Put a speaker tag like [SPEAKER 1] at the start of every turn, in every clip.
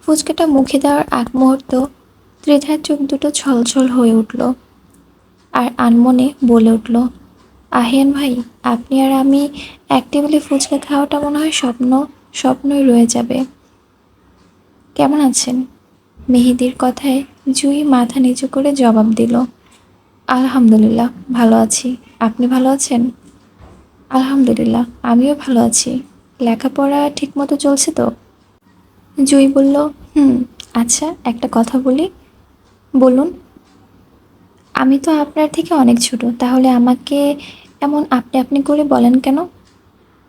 [SPEAKER 1] ফুচকাটা মুখে দেওয়ার আগ মুহূর্ত ত্রিধার চোখ দুটো ছলছল হয়ে উঠল, আর আনমনে বলে উঠল, আহিয়ান ভাই, আপনি আর আমি এক টেবিলে ফুচকা খাওয়াটা মনে হয় স্বপ্নই রয়ে যাবে। কেমন আছেন? মেহেদির কথায় জুই মাথা নিচু করে জবাব দিল, আলহামদুলিল্লাহ, ভালো আছি। আপনি ভালো আছেন? আলহামদুলিল্লাহ, আমিও ভালো আছি। লেখাপড়া ঠিকমতো চলছে তো? জুই বলল, হুম। আচ্ছা, একটা কথা বলি। বলুন। আমি তো আপনার থেকে অনেক ছোট, তাহলে আমাকে এমন আপনি আপনি করে বলেন কেন?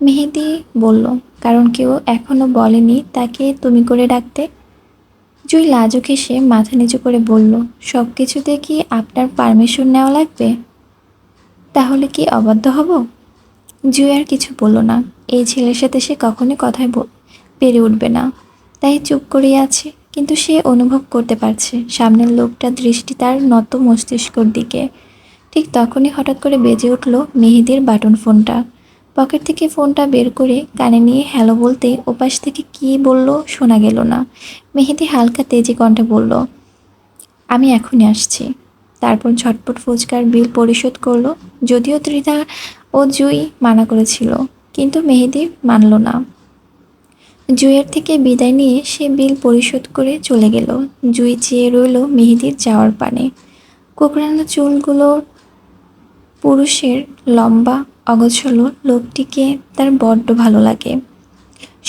[SPEAKER 1] মেহেদি বলল, কারণ কেউ এখনো বলেনি তাকে তুমি করে ডাকতে। জুই লাজুক হেসে মাথা নিচু করে বলল, সব কিছুতে কি আপনার পারমিশন নেওয়া লাগবে? তাহলে কি অবাধ্য হব? জুই আর কিছু বলল না। এই ছেলের সাথে সে কখনোই কথায় পেরে উঠবে না, তাই চুপ করেই আছে। কিন্তু সে অনুভব করতে পারছে সামনের লোকটার দৃষ্টি তার নত মস্তিষ্কর দিকে। ঠিক তখনই হঠাৎ করে বেজে উঠল মেহেদির বাটন ফোনটা। পকেট থেকে ফোনটা বের করে কানে নিয়ে হ্যালো বলতে ওপাশ থেকে কী বলল শোনা গেল না। মেহেদি হালকা তেজি কণ্ঠে বলল, আমি এখনই আসছি। তারপর ঝটপট ফুচকার বিল পরিশোধ করলো। যদিও ত্রিধা ও জুই মানা করেছিল, কিন্তু মেহেদি মানল না। জুইয়ের থেকে বিদায় নিয়ে সে বিল পরিশোধ করে চলে গেল। জুই চেয়ে রইল মেহেদির যাওয়ার পানে। কোঁকড়ানো চুলগুলো পুরুষের লম্বা অগোছালো লোকটিকে তার বড্ড ভালো লাগে।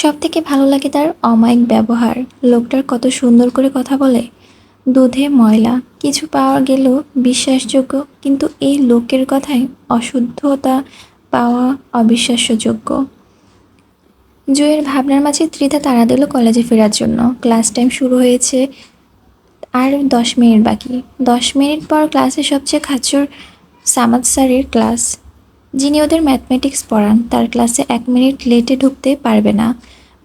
[SPEAKER 1] সবথেকে ভালো লাগে তার অমায়িক ব্যবহার। লোকটার কত সুন্দর করে কথা বলে। দুধে ময়লা কিছু পাওয়া গেলেও বিশ্বাসযোগ্য, কিন্তু এই লোকের কথায় অশুদ্ধতা পাওয়া অবিশ্বাস্যযোগ্য। জুয়ের ভাবনার মাঝে ত্রিধা তাড়া দিল কলেজে ফেরার জন্য। ক্লাস টাইম শুরু হয়েছে, আর 10 মিনিট বাকি। 10 মিনিট পর ক্লাসে সবচেয়ে খাচ্চর সামাদ স্যারের ক্লাস, যিনি ওদের ম্যাথমেটিক্স পড়ান। তার ক্লাসে 1 মিনিট লেটে ঢুকতে পারবে না।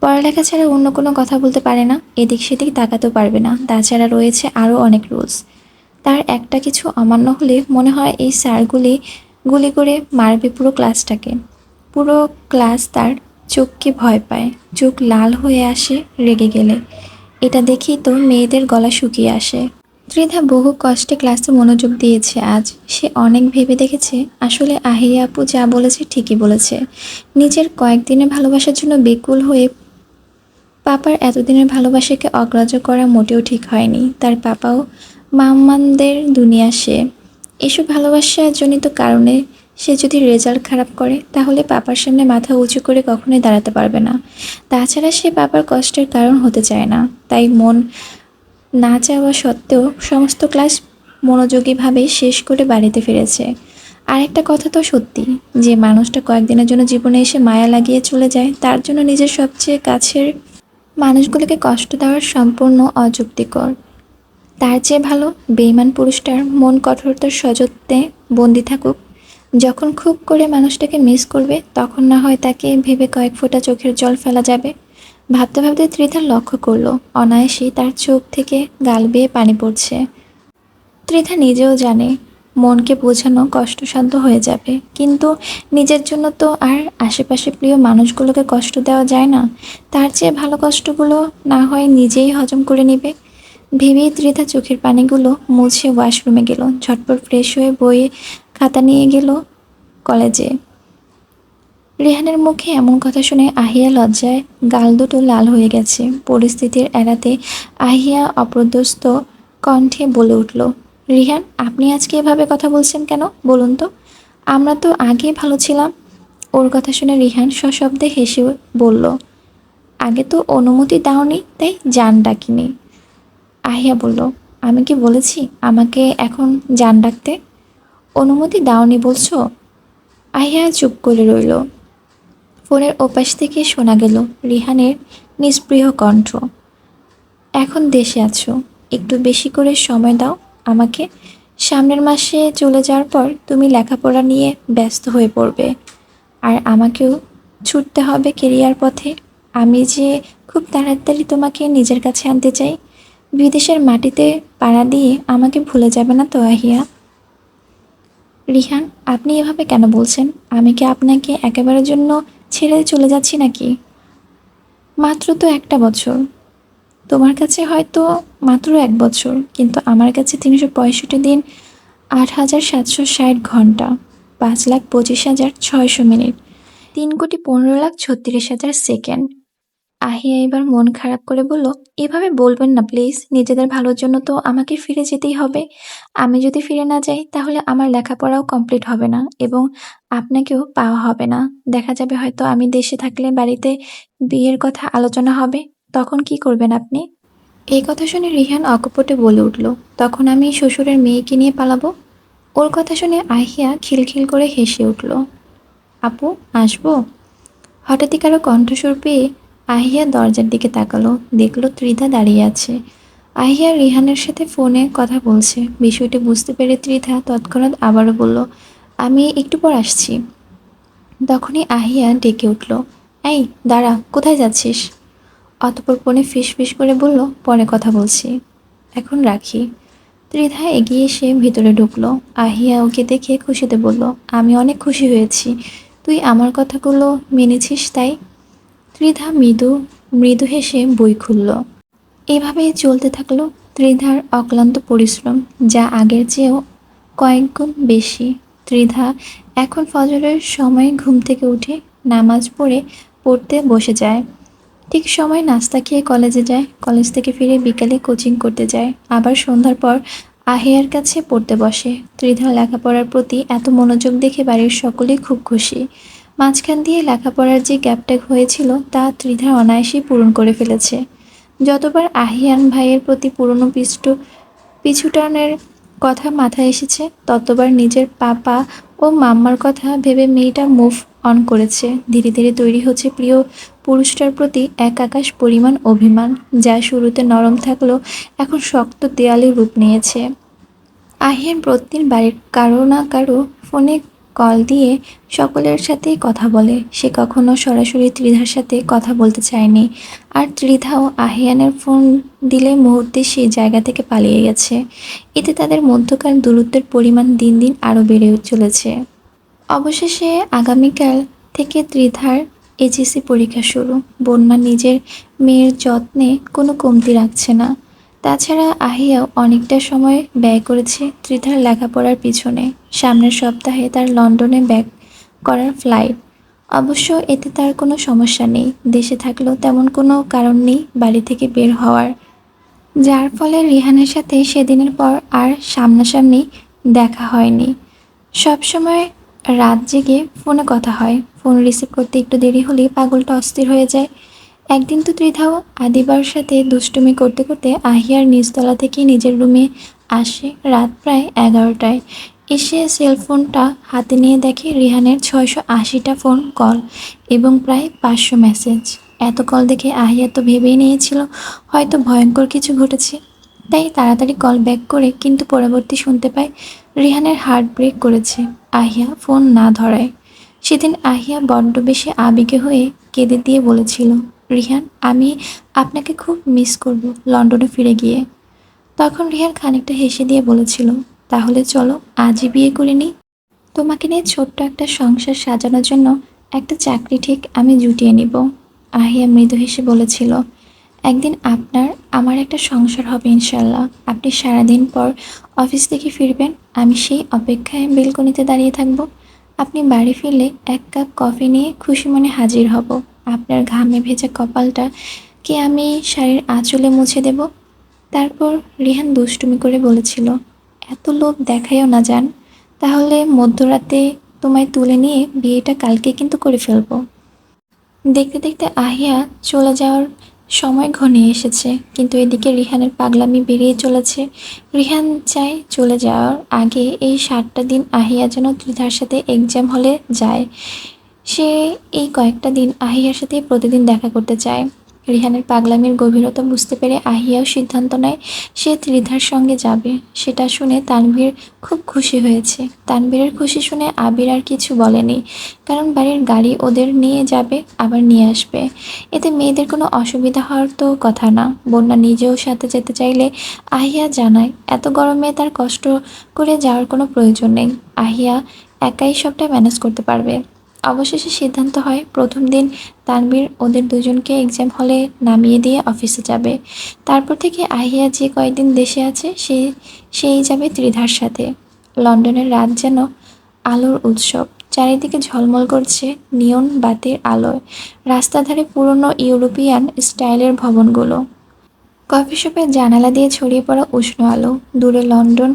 [SPEAKER 1] পড়ালেখা ছাড়া অন্য কোনো কথা বলতে পারে না, এদিক সেদিক তাকাতেও পারবে না। তাছাড়া রয়েছে আরও অনেক রুলস। তার একটা কিছু অমান্য হলে মনে হয় এই স্যারগুলি গুলি করে মারবে পুরো ক্লাসটাকে। পুরো ক্লাস তার চোখকে ভয় পায়, চোখ লাল হয়ে আসে রেগে গেলে। এটা দেখেই তো মেয়েদের গলা শুকিয়ে আসে। ত্রিধা বহু কষ্টে ক্লাসে মনোযোগ দিয়েছে আজ। সে অনেক ভেবে দেখেছে, আসলে আহিয়া আপু যা বলেছে ঠিকই বলেছে। নিজের কয়েকদিনের ভালোবাসার জন্য বেকুল হয়ে পাপার এতদিনের ভালোবাসাকে অগ্রাহ্য করা মোটেও ঠিক হয়নি। তার পাপাও মাম্মানদের দুনিয়া সে। এসব ভালোবাসা জনিত কারণে সে যদি রেজাল্ট খারাপ করে, তাহলে পাপার সামনে মাথা উঁচু করে কখনোই দাঁড়াতে পারবে না। তাছাড়া সে পাপার কষ্টের কারণ হতে চায় না, তাই মন না চাওয়া সত্ত্বেও সমস্ত ক্লাস মনোযোগীভাবে শেষ করে বাড়িতে ফিরেছে। আর একটা কথা তো সত্যি, যে মানুষটা কয়েকদিনের জন্য জীবনে এসে মায়া লাগিয়ে চলে যায়, তার জন্য নিজের সবচেয়ে কাছের মানুষগুলোকে কষ্ট দেওয়ার সম্পূর্ণ অযৌক্তিকর। তার চেয়ে ভালো বেঈমান পুরুষটার মন কঠোরতার সযত্নে বন্দি থাকুক। যখন খুব করে মানুষটাকে মিস করবে, তখন না হয় তাকে ভেবে কয়েক ফোঁটা চোখের জল ফেলা যাবে। ভাবতে ভাবতে ত্রিধা লক্ষ্য করলো অনায়াসেই তার চোখ থেকে গাল বেয়ে পানি পড়ছে। ত্রিধা নিজেও জানে মনকে বোঝানো কষ্টসাধ্য হয়ে যাবে, কিন্তু নিজের জন্য তো আর আশেপাশে প্রিয় মানুষগুলোকে কষ্ট দেওয়া যায় না। তার চেয়ে ভালো কষ্টগুলো না হয় নিজেই হজম করে নেবে। ভেবেই ত্রিধা চোখের পানিগুলো মুছে ওয়াশরুমে গেল। ঝটপট ফ্রেশ হয়ে বই খাতা নিয়ে গেল কলেজে। রেহানের মুখে এমন কথা শুনে আহিয়া লজ্জায় গাল দুটো লাল হয়ে গেছে। পরিস্থিতির এড়াতে আহিয়া অপ্রদস্ত কণ্ঠে বলে উঠল, রিহান, আপনি আজকে এভাবে কথা বলছেন কেন বলুন তো? আমরা তো আগে ভালো ছিলাম। ওর কথা শুনে রিহান সশব্দে হেসে বলল, আগে তো অনুমতি দাওনি, তাই জান ডাকিনি। আহিয়া বলল, আমি কি বলেছি আমাকে এখন জান ডাকতে? অনুমতি দাওনি বলছো? আহিয়া চুপ করে রইল। ফোনের ওপাশ থেকে শোনা গেল রিহানের নিস্পৃহ কণ্ঠ, এখন দেশে আছো, একটু বেশি করে সময় দাও আমাকে। সামনের মাসে চলে যাওয়ার পর তুমি লেখাপড়া নিয়ে ব্যস্ত হয়ে পড়বে, আর আমাকেও ছুটতে হবে কেরিয়ার পথে। আমি যে খুব তাড়াতাড়ি তোমাকে নিজের কাছে আনতে চাই। বিদেশের মাটিতে পাড়া দিয়ে আমাকে ভুলে যাবে না তো আহিয়া? রিহান, আপনি এভাবে কেন বলছেন? আমি কি আপনাকে একেবারের জন্য ছেড়ে চলে যাচ্ছি নাকি? মাত্র তো একটা বছর। তোমার কাছে হয়তো মাত্র 1 বছর, কিন্তু আমার কাছে 365 দিন, 8,760 ঘন্টা, 5,25,600 মিনিট, 3,15,36,000 সেকেন্ড। আহিয়া এবার মন খারাপ করে বলল, এভাবে বলবেন না প্লিজ, নিজেদের ভালোর জন্য তো আমাকে ফিরে যেতেই হবে। আমি যদি ফিরে না যাই তাহলে আমার লেখাপড়াও কমপ্লিট হবে না এবং আপনাকেও পাওয়া হবে না। দেখা যাবে হয়তো আমি দেশে থাকলে বাড়িতে বিয়ের কথা আলোচনা হবে, তখন কি করবেন আপনি? এই কথা শুনে রিহান অকপটে বলে উঠল, তখন আমি শ্বশুরের মেয়েকে নিয়ে পালাবো। ওর কথা শুনে আহিয়া খিলখিল করে হেসে উঠল। আপু, আসবো? হঠাৎই কারো কণ্ঠস্বর পেয়ে আহিয়া দরজার দিকে তাকালো, দেখলো ত্রিধা দাঁড়িয়ে আছে। আহিয়া রিহানের সাথে ফোনে কথা বলছে। বিষয়টি বুঝতে পেরে ত্রিধা তৎক্ষণাৎ আবারও বলল, আমি একটু পর আসছি। তখনই আহিয়া ডেকে উঠল, এই দাঁড়া, কোথায় যাচ্ছিস? অতঃপর ফোনে ফিস করে বলল, পরে কথা বলছি, এখন রাখি। ত্রিধা এগিয়ে এসে ভিতরে ঢুকলো। আহিয়া ওকে দেখে খুশিতে বলল, আমি অনেক খুশি হয়েছি, তুই আমার কথাগুলো মেনেছিস তাই। ত্রিধা মৃদু মৃদু হেসে বই খুলল। এভাবেই চলতে থাকলো ত্রিধার অক্লান্ত পরিশ্রম, যা আগের চেয়েও কয়েক গুণ বেশি। ত্রিধা এখন ফজরের সময় ঘুম থেকে উঠে নামাজ পড়তে বসে যায়। ঠিক সময় নাস্তা খেয়ে কলেজে যায়, কলেজ থেকে ফিরে বিকেলে কোচিং করতে যায়, আবার সন্ধ্যার পর আহিয়ার কাছে পড়তে বসে। ত্রিধার লেখাপড়ার প্রতি এত মনোযোগ দেখে বাড়ির সকলেই খুব খুশি। মাঝখান দিয়ে লেখাপড়ার যে গ্যাপটা হয়েছিল তা ত্রিধা অনায়াসেই পূরণ করে ফেলেছে। যতবার আহিয়ান ভাইয়ের প্রতি পুরনো পিছুটানের কথা মাথায় এসেছে, ততবার নিজের পাপা ও মাম্মার কথা ভেবে মেয়েটা মুভ অন করেছে। ধীরে ধীরে তৈরি হচ্ছে প্রিয় পুরুষটার প্রতি এক আকাশ পরিমাণ অভিমান, যা শুরুতে নরম থাকলেও এখন শক্ত দেয়ালে রূপ নিয়েছে। আহিয়ান প্রতিদিন বাড়ির কারো না কারো ফোনে কল দিয়ে সকলের সাথেই কথা বলে। সে কখনো সরাসরি ত্রিধার সাথে কথা বলতে চায়নি, আর ত্রিধাও আহিয়ানের ফোন দিলে মুহূর্তে সেই জায়গা থেকে পালিয়ে গেছে। এতে তাদের মধ্যকার দূরত্বের পরিমাণ দিন দিন আরও বেড়ে চলেছে। অবশেষে আগামীকাল থেকে ত্রিধার এইচএসসি পরীক্ষা শুরু। বন্যা নিজের মেয়ের যত্নে কোনো কমতি রাখছে না। তাছাড়া আহিয়াও অনেকটা সময় ব্যয় করেছে ত্রিধার লেখাপড়ার পিছনে। সামনের সপ্তাহে তার লন্ডনে ব্যাক করার ফ্লাইট। অবশ্য এতে তার কোনো সমস্যা নেই, দেশে থাকলেও তেমন কোনো কারণ নেই বাড়ি থেকে বের হওয়ার, যার ফলে রিহানের সাথে সেদিনের পর আর সামনাসামনি দেখা হয়নি। সবসময় রাত জেগে ফোনে কথা হয়, ফোন রিসিভ করতে একটু দেরি হলেই পাগলটা অস্থির হয়ে যায়। একদিন তো ত্রিধাও আদিবার সাথে দুষ্টুমি করতে করতে আহিয়ার নিচতলা থেকে নিজের রুমে আসে রাত প্রায় 11টায়। এসে সেলফোনটা হাতে নিয়ে দেখে রিহানের 680টা ফোন কল এবং প্রায় 500 মেসেজ। এত কল দেখে আহিয়া তো ভেবেই নিয়েছিল হয়তো ভয়ঙ্কর কিছু ঘটেছে, তাই তাড়াতাড়ি কল ব্যাক করে, কিন্তু পরবর্তী শুনতে পায় রিহানের হার্ট ব্রেক করেছে আহিয়া ফোন না ধরায়। সেদিন আহিয়া বড্ড বেশি আবেগে হয়ে কেঁদে দিয়ে বলেছিল, রিহান, আমি আপনাকে খুব মিস করব লন্ডনে ফিরে গিয়ে। তখন রিহান খানিকটা হেসে দিয়ে বলেছিল, তাহলে চলো আজই বিয়ে করে নিই। তোমাকে নিয়ে ছোট্ট একটা সংসার সাজানোর জন্য একটা চাকরি ঠিক আমি জুটিয়ে নিব। আহিয়া মৃদু হেসে বলেছিল, একদিন আপনার আমার একটা সংসার হবে ইনশাল্লাহ। আপনি সারাদিন পর অফিস থেকে ফিরবেন, আমি সেই অপেক্ষায় বেলকনিতে দাঁড়িয়ে থাকব। আপনি বাড়ি ফিরলে 1 কাপ কফি নিয়ে খুশি মনে হাজির হব। আপনার ঘামে ভেজা কপালটা কে আমি শাড়ির আঁচলে মুছে দেব। তারপর রিহান দুষ্টুমি করে বলেছিল, এত লোভ দেখাইও না জান, তাহলে মধ্যরাতে তোমায় তুলে নিয়ে বিয়েটা কালকে কিন্তু করে ফেলবো। দেখতে দেখতে আহিয়া চলে যাওয়ার সময় ঘনিয়ে এসেছে, কিন্তু এদিকে রিহানের পাগলামি বেরিয়ে চলেছে। রিহান চায় চলে যাওয়ার আগে এই 7টা দিন আহিয়া যেন ত্রিধার সাথে এক্সাম হলে যায়। সে এই কয়েকটা দিন আহিয়ার সাথে প্রতিদিন দেখা করতে চায়। রিহানের পাগলামির গভীরতা বুঝতে পেরে আহিয়াও সিদ্ধান্ত নেয় সে ত্রিধার সঙ্গে যাবে। সেটা শুনে তানভীর খুব খুশি হয়েছে। তানভীরের খুশি শুনে আবির আর কিছু বলেনি, কারণ বাড়ির গাড়ি ওদের নিয়ে যাবে আবার নিয়ে আসবে, এতে মেয়েদের কোনো অসুবিধা হওয়ার তো কথা না। বন্যা নিজেও সাথে যেতে চাইলে আহিয়া জানায় এত গরমে তার কষ্ট করে যাওয়ার কোনো প্রয়োজন নেই, আহিয়া একাই সবটা ম্যানেজ করতে পারবে। অবশেষে সিদ্ধান্ত হয় প্রথম দিন তানভীর ওদের দুজনকে এক্সাম হলে নামিয়ে দিয়ে অফিসে যাবে। তারপর থেকে আহিয়া যে কয়েকদিন দেশে আছে সেই যাবে ত্রিধার সাথে। লন্ডনের রাত যেন আলোর উৎসব, চারিদিকে ঝলমল করছে নিয়ন বাতির আলোয়, রাস্তার ধারে পুরনো ইউরোপিয়ান স্টাইলের ভবনগুলো, কফি শপের জানালা দিয়ে ছড়িয়ে পড়া উষ্ণ আলো, দূরে লন্ডন,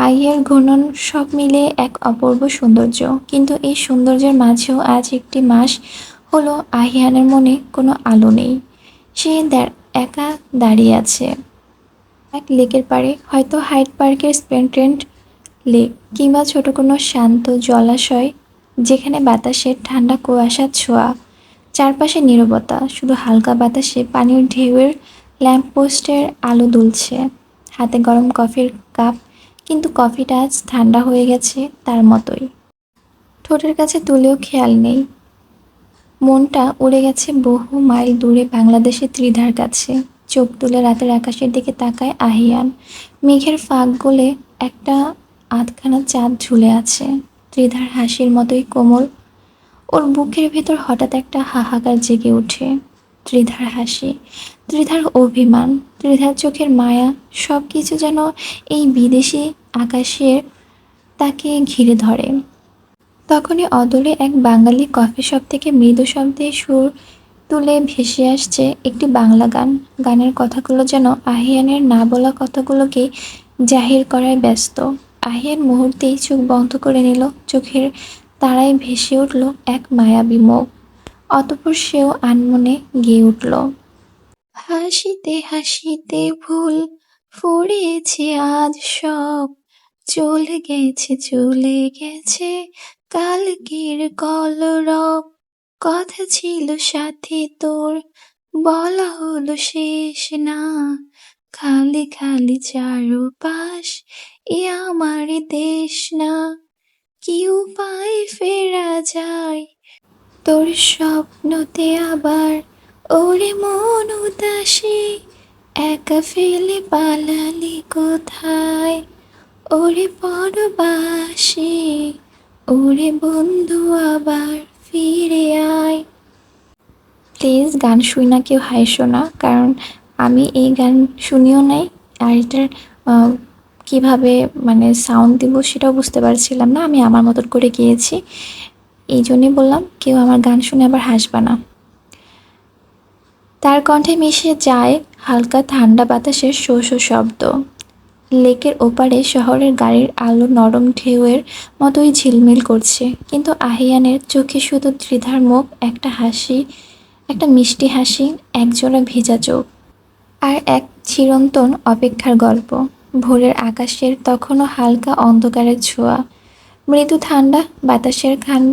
[SPEAKER 1] আইয়ের ঘূর্ণন, সব মিলিয়ে এক অপূর্ব সৌন্দর্য। কিন্তু এই সৌন্দর্যের মাঝেও আজ একটি মাস হলো আহিয়ানের মনে কোনো আলো নেই। সে একা দাঁড়িয়ে আছে এক লেকের পাড়ে, হয়তো হাইড পার্কের স্প্লেন্ডেড লেক, কিংবা ছোট কোনো শান্ত জলাশয় যেখানে বাতাসের ঠান্ডা কুয়াশার ছোঁয়া, চারপাশে নীরবতা, শুধু হালকা বাতাসে পানির ঢেউয়ের ল্যাম্পপোস্টের আলো দুলছে। হাতে গরম কফির কাপ, কিন্তু কফিটা আজ ঠান্ডা হয়ে গেছে তার মতোই। ঠোঁটের কাছে তুলেও খেয়াল নেই। মনটা উড়ে গেছে বহু মাইল দূরে বাংলাদেশের ত্রিধার কাছে। চোখ তুলে রাতের আকাশের দিকে তাকায় আহিয়ান। মেঘের ফাঁক গলে একটা আধখানা চাঁদ ঝুলে আছে, ত্রিধার হাসির মতোই কোমল। ওর বুকের ভেতর হঠাৎ একটা হাহাকার জেগে ওঠে। ত্রিধার হাসি, ত্রিধার অভিমান, ত্রিধার চোখের মায়া, সব কিছু যেন এই বিদেশি আকাশের তাকে ঘিরে ধরে। তখনই অদূরে এক বাঙালি কফি শপ থেকে মৃদু শব্দে সুর তুলে ভেসে আসছে একটি বাংলা গান। গানের কথাগুলো যেন আহিয়ানের না বলা কথাগুলোকে জাহির করায় ব্যস্ত। আহিয়ান মুহূর্তেই চোখ বন্ধ করে নিল, চোখের তারায় ভেসে উঠল এক মায়াবী মুখ। অতঃপর সেও আনমনে গেয়ে উঠল, হাসিতে হাসিতে ভুল ফুরিয়েছে আজ সব, চলে গেছে কালকের কলরব, কথা ছিল সাথে তোর, বলা হলো শেষ না, খালি খালি চারপাশ, এ আমার দেশ না, কি উপায় ফেরা যায় তোর স্বপ্নতে আবার, ওরে মন উদাসী, একা ফেলে পালালি কোথায়, ওরে পরবাসী, ওরে বন্ধু আবার ফিরে আয়। প্লিজ গান শুই না কেউ হাইসো না, কারণ আমি এই গান শুনিও নাই, আর এটার কীভাবে মানে সাউন্ড দিব সেটাও বুঝতে পারছিলাম না। আমি আমার মতন করে গিয়েছি, এই জন্যই বললাম কেউ আমার গান শুনে আবার হাসবা না। তার কণ্ঠে মিশে যায় হালকা ঠান্ডা বাতাসের শো শো শব্দ। লেকের ওপারে শহরের গাড়ির আলো নরম ঢেউয়ের মতোই ঝিলমিল করছে, কিন্তু আহিয়ানের চোখে শুধু ত্রিধার মুখ, একটা হাসি, একটা মিষ্টি হাসি, একজোড়া ভেজা চোখ, আর এক চিরন্তন অপেক্ষার গল্প। ভোরের আকাশের তখনও হালকা অন্ধকারের ছোঁয়া, মৃদু ঠান্ডা বাতাসের খান,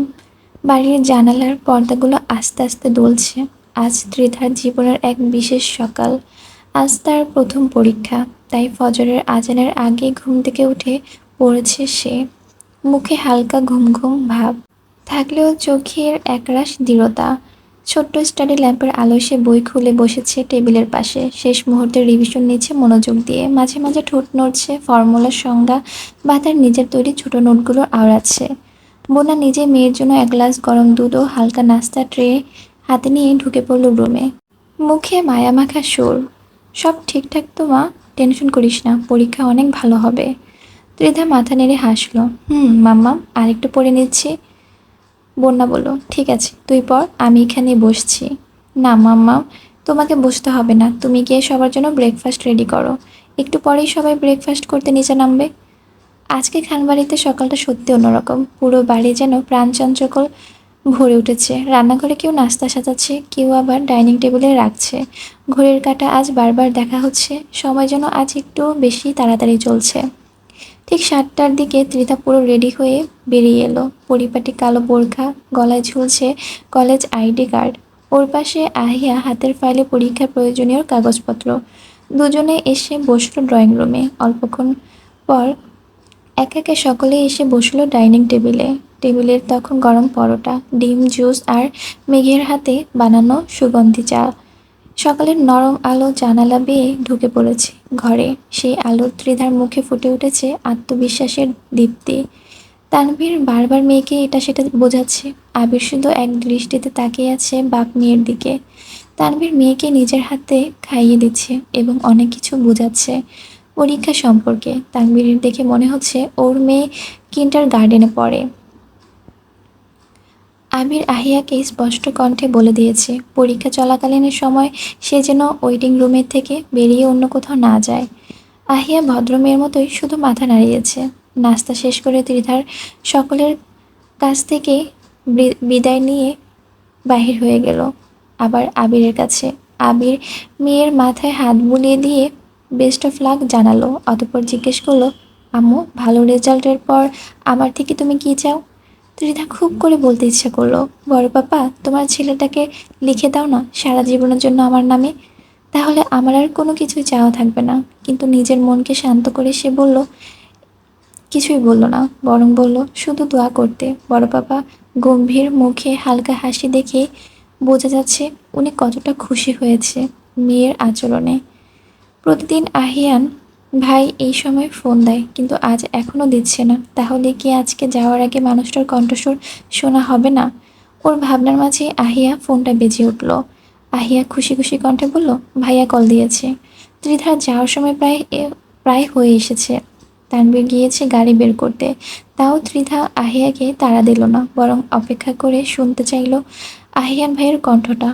[SPEAKER 1] বাড়ির জানালার পর্দাগুলো আস্তে আস্তে দুলছে। আজ ত্রিধার জীবনের এক বিশেষ সকাল, আজ তার প্রথম পরীক্ষা, তাই ফজরের আজানের আগে ঘুম থেকে উঠে পড়েছে সে। মুখে হালকা ঘুম ঘুম ভাব থাকলেও চোখের একরাশ দৃঢ়তা। ছোট্ট স্টাডি ল্যাম্পের আলোয় সে বই খুলে বসেছে টেবিলের পাশে, শেষ মুহূর্তের রিভিশন নিচ্ছে মনোযোগ দিয়ে। মাঝে মাঝে ঠোঁট নড়ছে, ফর্মুলার সংজ্ঞা বা তার নিজের তৈরি ছোট নোটগুলো আওড়াচ্ছে। বোনা নিজে মেয়ের জন্য এক গ্লাস গরম দুধ ও হালকা নাস্তা ট্রে হাতে নিয়ে ঢুকে পড়ল রুমে। মুখে মায়ামাখা সুর, সব ঠিকঠাক তো মা, টেনশন করিস না, পরীক্ষা অনেক ভালো হবে। ত্রিধা মাথা নেড়ে হাসলো, মাম্মা আরেকটু পড়ে নিচ্ছি। বন্যা বলল, ঠিক আছে তুই পড়, আমি এখানে বসছি। না মাম্মা, তোমাকে বসতে হবে না, তুমি গিয়ে সবার জন্য ব্রেকফাস্ট রেডি করো, একটু পরেই সবাই ব্রেকফাস্ট করতে নিচে নামবে। আজকে খানবাড়িতে সকালটা সত্যি অন্যরকম, পুরো বাড়ি যেন প্রাণচাঞ্চল্য ভরে উঠেছে। রান্নাঘরে কেউ নাস্তা সাজাচ্ছে, কেউ আবার ডাইনিং টেবিলে রাখছে। ঘড়ির কাঁটা আজ বারবার দেখা হচ্ছে, সময় যেন আজ একটু বেশি তাড়াতাড়ি চলছে। ঠিক 7টার দিকে ত্রিধা পুরো রেডি হয়ে বেরিয়ে এলো। পরিপাটি কালো বোরখা, গলায় ঝুলছে কলেজ আইডি কার্ড, ওর পাশে আহিয়া হাতের ফাইলে পরীক্ষার প্রয়োজনীয় কাগজপত্র। দুজনে এসে বসলো ড্রয়িং রুমে। অল্পক্ষণ পর একে একে সকলেই এসে বসলো ডাইনিং টেবিলে। টেবিলের তখন গরম পরোটা, ডিম, জুস আর মেঘের হাতে বানানো সুগন্ধি চা। সকালের নরম আলো জানালা বেয়ে ঢুকে পড়েছে ঘরে, সেই আলো ত্রিধার মুখে ফুটে উঠেছে আত্মবিশ্বাসের দীপ্তি। তানভীর বারবার মেয়েকে এটা সেটা বোঝাচ্ছে। আবির শুধু এক দৃষ্টিতে তাকিয়ে আছে বাপ মেয়ের দিকে। তানভীর মেয়েকে নিজের হাতে খাইয়ে দিচ্ছে এবং অনেক কিছু বোঝাচ্ছে পরীক্ষা সম্পর্কে। তানভীরের দেখে মনে হচ্ছে ওর মেয়ে কিন্ডার গার্ডেনে পড়ে। আবির আহিয়াকে স্পষ্ট কণ্ঠে বলে দিয়েছে পরীক্ষা চলাকালীন সময় সে যেন ওয়েটিং রুমের থেকে বেরিয়ে অন্য কোথাও না যায়। আহিয়া ভদ্রমেয়ের মতোই শুধু মাথা নাড়িয়েছে। নাস্তা শেষ করে ত্রিধার সকলের কাছ থেকে বিদায় নিয়ে বাহির হয়ে গেল। আবার আবিরের কাছে। আবির মেয়ের মাথায় হাত বুলিয়ে দিয়ে বেস্ট অফ লাক জানালো। অতঃপর জিজ্ঞেস করলো, আম্মু ভালো রেজাল্টের পর আমার থেকে তুমি কি চাও? ত্রিধা খুব করে বলতে ইচ্ছা করলো, বড় পাপা তোমার ছেলেটাকে লিখে দাও না সারা জীবনের জন্য আমার নামে, তাহলে আমার আর কোনো কিছুই চাওয়া থাকবে না। কিন্তু নিজের মনকে শান্ত করে সে বলল, কিছুই বলল না, বরং বলল শুধু দোয়া করতে। বড় পাপা গম্ভীর মুখে হালকা হাসি দেখে বোঝা যাচ্ছে উনি কতটা খুশি হয়েছে মেয়ের আচরণে। প্রতিদিন আহিয়ান ভাই এই সময় ফোন দেয়, কিন্তু আজ এখনও দিচ্ছে না। তাহলে কি আজকে যাওয়ার আগে মানুষটার কণ্ঠস্বর শোনা হবে না? ওর ভাবনার মাঝে আহিয়া ফোনটা বেজে উঠল। আহিয়া খুশি খুশি কণ্ঠে বলল, ভাইয়া কল দিয়েছে। ত্রিধার যাওয়ার সময় প্রায় হয়ে এসেছে। তানভীর গিয়েছে গাড়ি বের করতে, তাও ত্রিধা আহিয়াকে তাড়া দিল না, বরং অপেক্ষা করে শুনতে চাইল আহিয়ান ভাইয়ের কণ্ঠটা।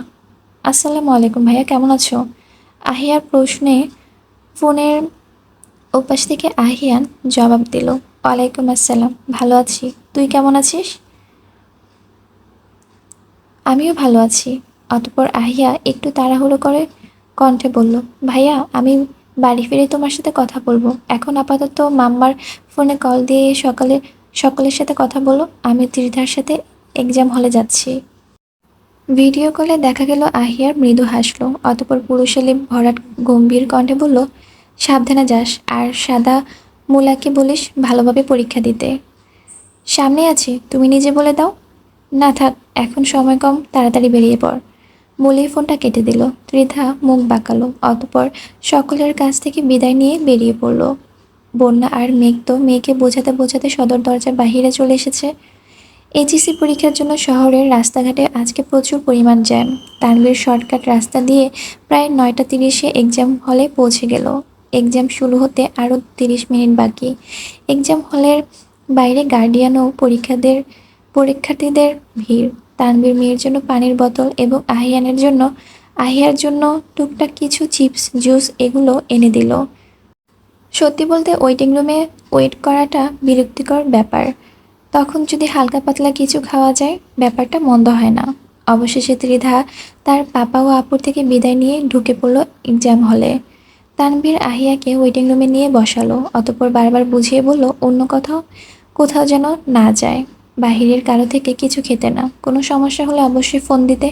[SPEAKER 1] আসসালামু আলাইকুম ভাইয়া, কেমন আছো? আহিয়ার প্রশ্নে ফোনের ওপাশ থেকে আহিয়ান জবাব দিল, ওয়ালাইকুম আসসালাম, ভালো আছি, তুই কেমন আছিস? আমিও ভালো আছি। অতঃপর আহিয়া একটু তাড়াহুড়ো করে কণ্ঠে বলল, ভাইয়া আমি বাড়ি ফিরে তোমার সাথে কথা বলবো। এখন আপাতত মাম্মার ফোনে কল দিয়ে সকলের সাথে কথা বলো, আমি ত্রিধার সাথে এক্সাম হলে যাচ্ছি। ভিডিও কলে দেখা গেল আহিয়ার মৃদু হাসলো। অতঃপর পুরুষালী ভরাট গম্ভীর কণ্ঠে বলল, সাবধানে যাস, আর সাদা মুলাকে বলিস ভালোভাবে পরীক্ষা দিতে। সামনে আছি, তুমি নিজে বলে দাও। না থাক, এখন সময় কম, তাড়াতাড়ি বেরিয়ে পড়। বলেই ফোনটা কেটে দিল। ত্রিধা মুখ বাঁকালো। অতঃপর সকলের কাছ থেকে বিদায় নিয়ে বেরিয়ে পড়ল। বন্যা আর মেঘ তো মেয়েকে বোঝাতে বোঝাতে সদর দরজার বাহিরে চলে এসেছে। এইচএসসি পরীক্ষার জন্য শহরের রাস্তাঘাটে আজকে প্রচুর পরিমাণ জ্যাম। তানভীর শর্টকাট রাস্তা দিয়ে প্রায় 9টা 30-এ এক্সাম হলে পৌঁছে গেল। এক্সাম শুরু হতে আরও 30 মিনিট বাকি। এক্সাম হলের বাইরে গার্ডিয়ান ও পরীক্ষার্থীদের ভিড়। তানভীর মেয়ের জন্য পানির বোতল এবং আহিয়ার জন্য টুকটাক কিছু চিপস, জুস এগুলো এনে দিল। সত্যি বলতে ওয়েটিং রুমে ওয়েট করাটা বিরক্তিকর ব্যাপার। তখন যদি হালকা পাতলা কিছু খাওয়া যায় ব্যাপারটা মন্দ হয় না। অবশেষে ত্রিধা তার পাপা ও আপুর থেকে বিদায় নিয়ে ঢুকে পড়ল এক্সাম হলে। তানভীর আহিয়াকে ওয়েটিং রুমে নিয়ে বসালো। অতঃপর বারবার বুঝিয়ে বলল অন্য কোথাও যেন না যায়, বাহিরের কারো থেকে কিছু খেতে না, কোনো সমস্যা হলে অবশ্যই ফোন দিতে।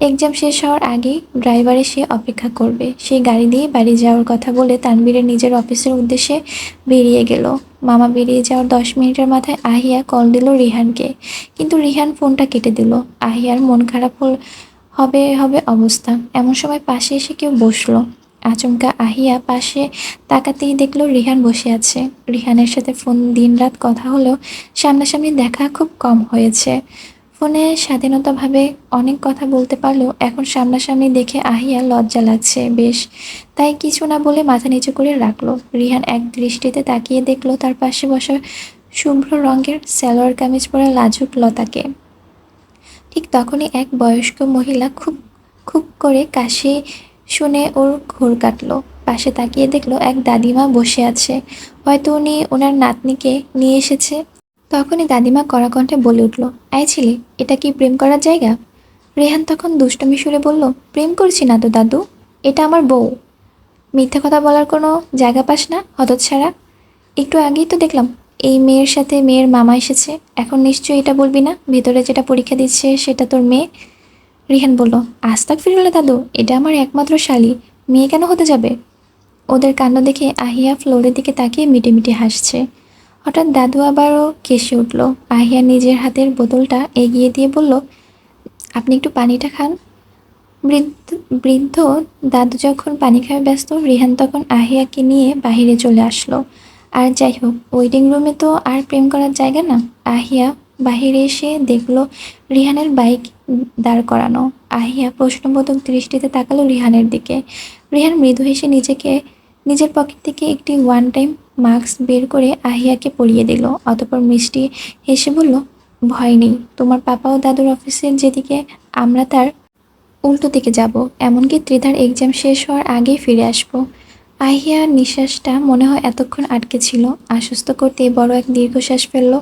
[SPEAKER 1] এক্সাম শেষ হওয়ার আগেই ড্রাইভার এসে অপেক্ষা করবে। সেই গাড়ি দিয়ে বাড়ি যাওয়ার কথা বলে তানভীরের নিজের অফিসের উদ্দেশ্যে বেরিয়ে গেল। মামা বেরিয়ে যাওয়ার 10 মিনিটের মাথায় আহিয়া কল দিল রিহানকে, কিন্তু রিহান ফোনটা কেটে দিল। আহিয়ার মন খারাপ হবে হবে অবস্থা। এমন সময় পাশে এসে কেউ বসলো। আচমকা আহিয়া পাশে তাকাতেই দেখলো রিহান বসে আছে। রিহানের সাথে ফোন দিনরাত কথা হলেও সামনাসামনি দেখা খুব কম হয়েছে। ফোনে স্বাধীনতাভাবে অনেক কথা বলতে পারলেও এখন সামনাসামনি দেখে আহিয়া লজ্জা লাগছে বেশ। তাই কিছু না বলে মাথা নিচু করে রাখলো। রিহান এক দৃষ্টিতে তাকিয়ে দেখলো তার পাশে বসা শুভ্র রঙের সালোয়ার কামিজ পরা লাজুক লতাকে। ঠিক তখনই এক বয়স্ক মহিলা খুব খুব করে কাশি শুনে ওর ঘোর কাটলো। পাশে তাকিয়ে দেখলো এক দাদিমা বসে আছে, হয়তো উনি ওনার নাতনিকে নিয়ে এসেছে। তখনই দাদিমা কড়া কণ্ঠে বলে উঠল, এই ছেলে, এটা কি প্রেম করার জায়গা? রেহান তখন দুষ্টমি সুরে বলল, প্রেম করছি না তো দাদু, এটা আমার বউ। মিথ্যা কথা বলার কোনো জায়গা পাস না হতচ্ছাড়া? একটু আগেই তো দেখলাম এই মেয়ের সাথে মেয়ের মামা এসেছে, এখন নিশ্চয়ই এটা বলবি না ভেতরে যেটা পরীক্ষা দিচ্ছে সেটা তোর মেয়ে? রিহান বলল, আস্তাগফিরুল্লাহ দাদু, এটা আমার একমাত্র শালী, মেয়ে কেন হতে যাবে? ওদের কাণ্ড দেখে আহিয়া ফ্লোরের দিকে তাকিয়ে মিটিমিটি হাসছে। হঠাৎ দাদু আবারও কেসে উঠল। আহিয়া নিজের হাতের বোতলটা এগিয়ে দিয়ে বলল, আপনি একটু পানিটা খান। বৃদ্ধ বৃদ্ধ দাদু যখন পানি খাওয়ায় ব্যস্ত, রিহান তখন আহিয়াকে নিয়ে বাহিরে চলে আসলো। আর যাই হোক, ওয়েডিং রুমে তো আর প্রেম করার জায়গা না। আহিয়া বাহিরে এসে দেখলো রিহানের বাইক দাঁড় করানো। আহিয়া প্রশ্নবোধক দৃষ্টিতে তাকালো রিহানের দিকে। রিহান মৃদু হেসে নিজের পকেট থেকে একটি ওয়ান টাইম মাস্ক বের করে আহিয়াকে পরিয়ে দিল। অতঃপর মিষ্টি হেসে বলল, ভয় নেই, তোমার পাপা ও দাদুর অফিসের যেদিকে, আমরা তার উল্টো দিকে যাব। এমনকি ত্রিধার এক্সাম শেষ হওয়ার আগেই ফিরে আসবো। আহিয়ার নিঃশ্বাসটা মনে হয় এতক্ষণ আটকে ছিল। আশ্বস্ত করতেই বড় এক দীর্ঘশ্বাস ফেলল।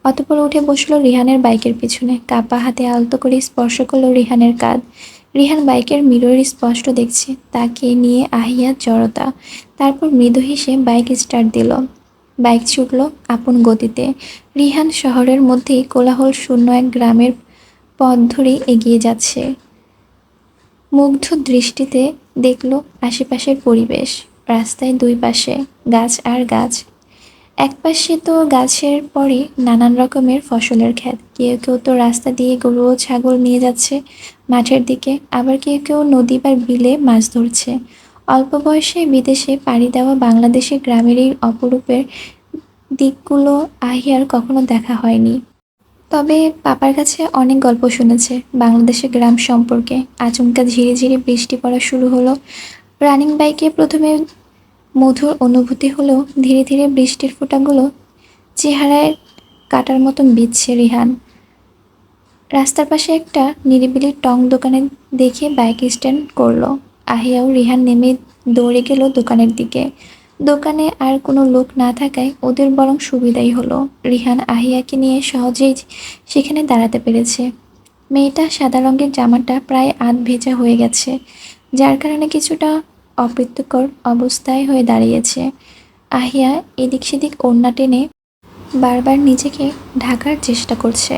[SPEAKER 1] অতঃপর উঠে বসলো রিহানের বাইকের পিছনে। কাপা হাতে আলতো করে স্পর্শ করলো রিহানের কাঁধ। রিহান বাইকের মিরর স্পষ্ট দেখছে, তাকে নিয়ে আহিয়ার জড়তা। তারপর মৃদু হেসে বাইক স্টার্ট দিল। বাইক ছুটল আপন গতিতে। রিহান শহরের মধ্যেই কোলাহল শূন্য এক গ্রামের পথ ধরে এগিয়ে যাচ্ছে। মুগ্ধ দৃষ্টিতে দেখল আশেপাশের পরিবেশ। রাস্তায় দুই পাশে গাছ আর গাছ। একপাশে তো গাছের পরে নানান রকমের ফসলের ক্ষেত। কেউ কেউ তো রাস্তা দিয়ে গরু ও ছাগল নিয়ে যাচ্ছে মাঠের দিকে, আবার কেউ কেউ নদী বা বিলে মাছ ধরছে। অল্প বয়সে বিদেশে পাড়ি দেওয়া বাংলাদেশের গ্রামের এই অপরূপের দিকগুলো আহিয়ার কখনো দেখা হয়নি। তবে পাপার কাছে অনেক গল্প শুনেছে বাংলাদেশের গ্রাম সম্পর্কে। আচমকা ঝিরে ঝিরে বৃষ্টি পড়া শুরু হলো। রানিং বাইকে প্রথমে মধুর অনুভূতি হলেও ধীরে ধীরে বৃষ্টির ফোঁটাগুলো চেহারায় কাটার মতন বিঁধছে রিহান। রাস্তার পাশে একটা নিরিবিলি টং দোকানে দেখে বাইক স্ট্যান্ড করলো। আহিয়া ও রিহান নেমে দৌড়ে গেল দোকানের দিকে। দোকানে আর কোনো লোক না থাকায় ওদের বরং সুবিধাই হলো। রিহান আহিয়াকে নিয়ে সহজেই সেখানে দাঁড়াতে পেরেছে। মেয়েটা সাদা রঙের জামাটা প্রায় আধ ভেজা হয়ে গেছে, যার কারণে কিছুটা অপ্রীতিকর অবস্থায় হয়ে দাঁড়িয়েছে। আহিয়া এদিক সেদিক ওড়না টেনে বারবার নিজেকে ঢাকার চেষ্টা করছে।